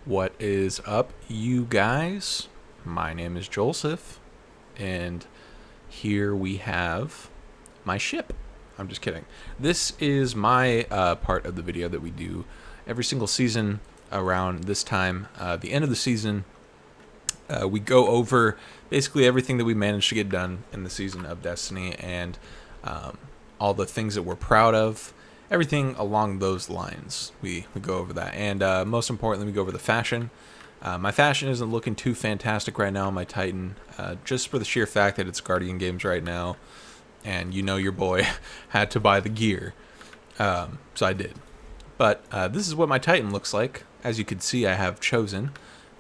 What is up, you guys? My name is Joseph, and here we have my ship. I'm just kidding. This is my part of the video that we do every single season around this time. The end of the season, we go over basically everything that we managed to get done in the season of Destiny and all the things that we're proud of. Everything along those lines, we go over that. And most importantly, we go over the fashion. My fashion isn't looking too fantastic right now on my Titan, just for the sheer fact that it's Guardian Games right now. And you know your boy had to buy the gear. So I did. But this is what my Titan looks like. As you can see, I have Chosen.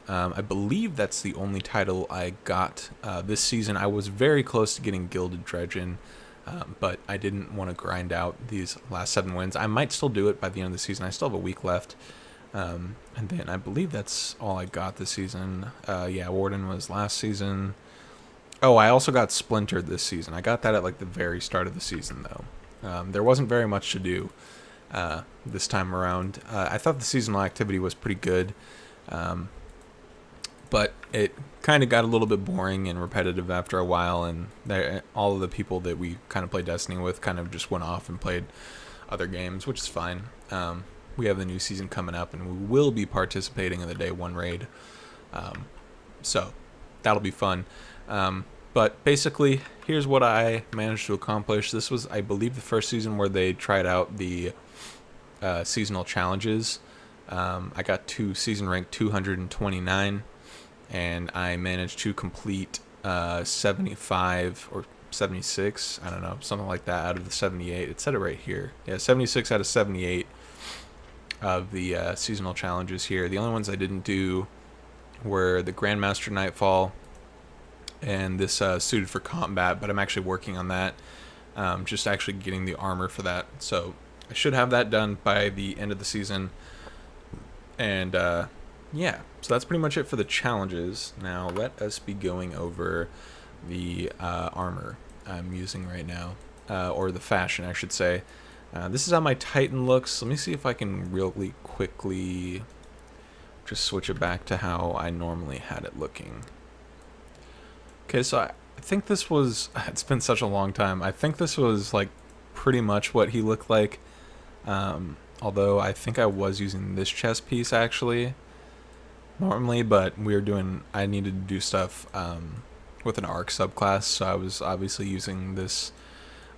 I believe that's the only title I got this season. I was very close to getting Gilded Dredgen. But I didn't want to grind out these last 7 wins. I might still do it by the end of the season. I still have a week left. And then I believe that's all I got this season. Yeah, Warden was last season. Oh, I also got Splintered this season. I got that at like the very start of the season, though. There wasn't very much to do this time around. I thought the seasonal activity was pretty good. But it kind of got a little bit boring and repetitive after a while, and all of the people that we kind of played Destiny with kind of just went off and played other games, which is fine. We have the new season coming up, and we will be participating in the Day 1 raid. So that'll be fun. But basically, here's what I managed to accomplish. This was, I believe, the first season where they tried out the seasonal challenges. I got to season rank 229. And I managed to complete 75 or 76, I don't know, something like that out of the 78. It said it right here. Yeah, 76 out of 78 of the seasonal challenges here. The only ones I didn't do were the Grandmaster Nightfall and this Suited for Combat, but I'm actually working on that. Just actually getting the armor for that. So I should have that done by the end of the season. And yeah, so that's pretty much it for the challenges. Now let us be going over the armor I'm using right now, or the fashion, I should say. This is how my Titan looks. Let me see if I can really quickly just switch it back to how I normally had it looking. Okay, so I think this was, it's been such a long time, I think this was like pretty much what he looked like. Although I think I was using this chest piece actually normally, but I needed to do stuff with an arc subclass, so I was obviously using this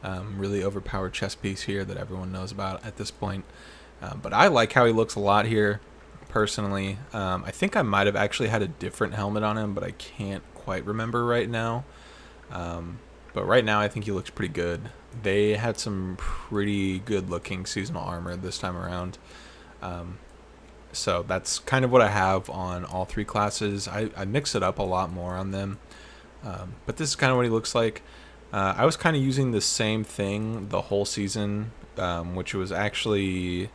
really overpowered chest piece here that everyone knows about at this point. But I like how he looks a lot here, personally. I think I might have actually had a different helmet on him, but I can't quite remember right now. But right now I think he looks pretty good. They had some pretty good looking seasonal armor this time around. So that's kind of what I have on all 3 classes. I mix it up a lot more on them. But this is kind of what he looks like. I was kind of using the same thing the whole season, which was actually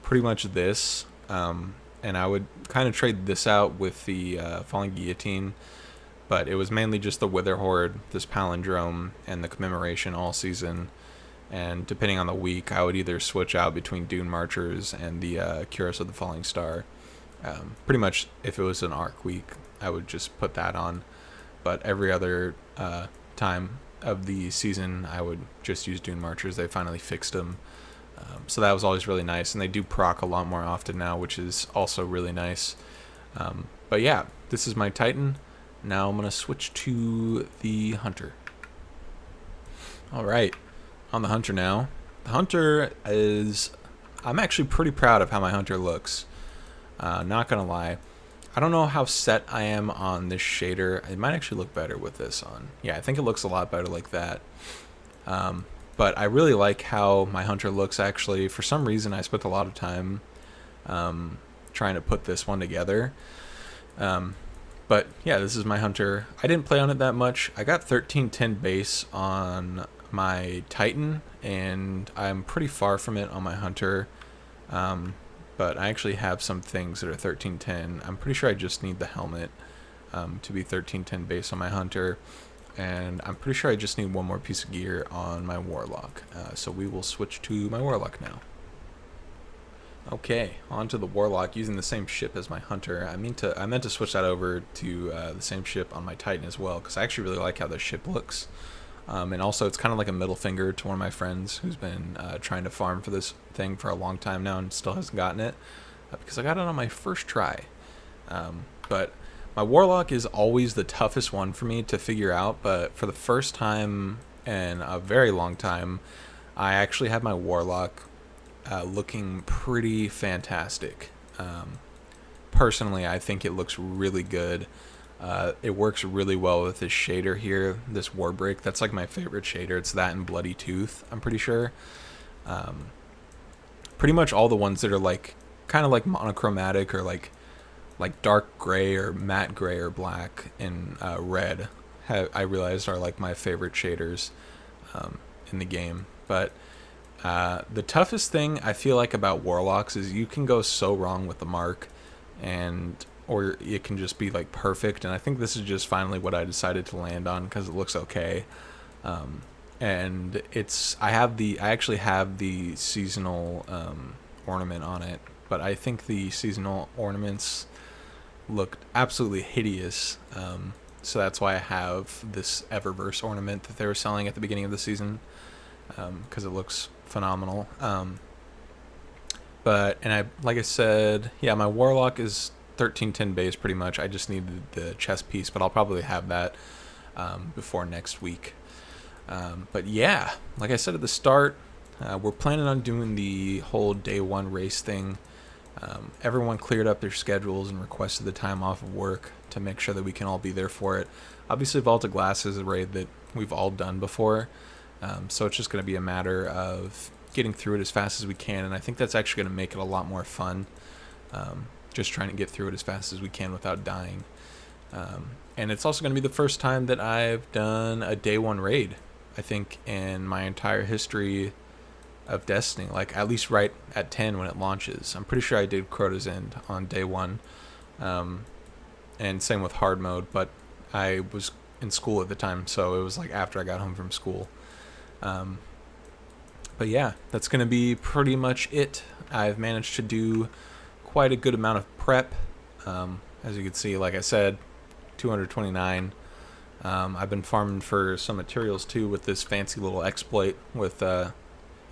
pretty much this. And I would kind of trade this out with the Falling Guillotine. But it was mainly just the Wither Horde, this Palindrome, and the Commemoration all season. And depending on the week, I would either switch out between Dune Marchers and the Cuirass of the Falling Star. Pretty much, if it was an arc week, I would just put that on. But every other time of the season, I would just use Dune Marchers. They finally fixed them. So that was always really nice. And they do proc a lot more often now, which is also really nice. But yeah, this is my Titan. Now I'm going to switch to the Hunter. Alright. On the Hunter now. The Hunter is... I'm actually pretty proud of how my Hunter looks. Not gonna lie. I don't know how set I am on this shader. It might actually look better with this on. Yeah, I think it looks a lot better like that. But I really like how my Hunter looks actually. For some reason I spent a lot of time trying to put this one together. But yeah, this is my Hunter. I didn't play on it that much. I got 1310 base on my Titan, and I'm pretty far from it on my Hunter. But I actually have some things that are 1310. I'm pretty sure I just need the helmet to be 1310 base on my Hunter. And I'm pretty sure I just need one more piece of gear on my Warlock. So we will switch to my Warlock now. Okay, on to the Warlock using the same ship as my Hunter. I meant to switch that over to the same ship on my Titan as well, because I actually really like how the ship looks. And also, it's kind of like a middle finger to one of my friends who's been trying to farm for this thing for a long time now and still hasn't gotten it, because I got it on my first try. But my Warlock is always the toughest one for me to figure out, but for the first time in a very long time, I actually have my Warlock looking pretty fantastic. Personally, I think it looks really good. It works really well with this shader here, this Warbreak. That's like my favorite shader. It's that and Bloody Tooth, I'm pretty sure. Pretty much all the ones that are like kind of like monochromatic or like dark gray or matte gray or black and red, I realized are like my favorite shaders in the game. But the toughest thing I feel like about Warlocks is you can go so wrong with the mark, or it can just be like perfect. And I think this is just finally what I decided to land on because it looks okay. And I actually have the seasonal ornament on it, but I think the seasonal ornaments looked absolutely hideous. So that's why I have this Eververse ornament that they were selling at the beginning of the season, because it looks phenomenal. Like I said, yeah, my Warlock is 1310 base pretty much. I just needed the chest piece, but I'll probably have that before next week. But yeah, like I said at the start, we're planning on doing the whole day one race thing. Everyone cleared up their schedules and requested the time off of work to make sure that we can all be there for it. Obviously, Vault of Glass is a raid that we've all done before, so it's just going to be a matter of getting through it as fast as we can, and I think that's actually going to make it a lot more fun, just trying to get through it as fast as we can without dying. And it's also going to be the first time that I've done a day one raid, I think, in my entire history of Destiny, like at least right at 10 when it launches. I'm pretty sure I did Crota's End on day one, and same with hard mode, but I was in school at the time, so it was like after I got home from school. But yeah, that's going to be pretty much it. I've managed to do quite a good amount of prep. As you can see, like I said, 229. I've been farming for some materials too with this fancy little exploit with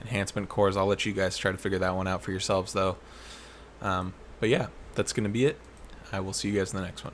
enhancement cores. I'll let you guys try to figure that one out for yourselves though. But yeah, that's going to be it. I will see you guys in the next one.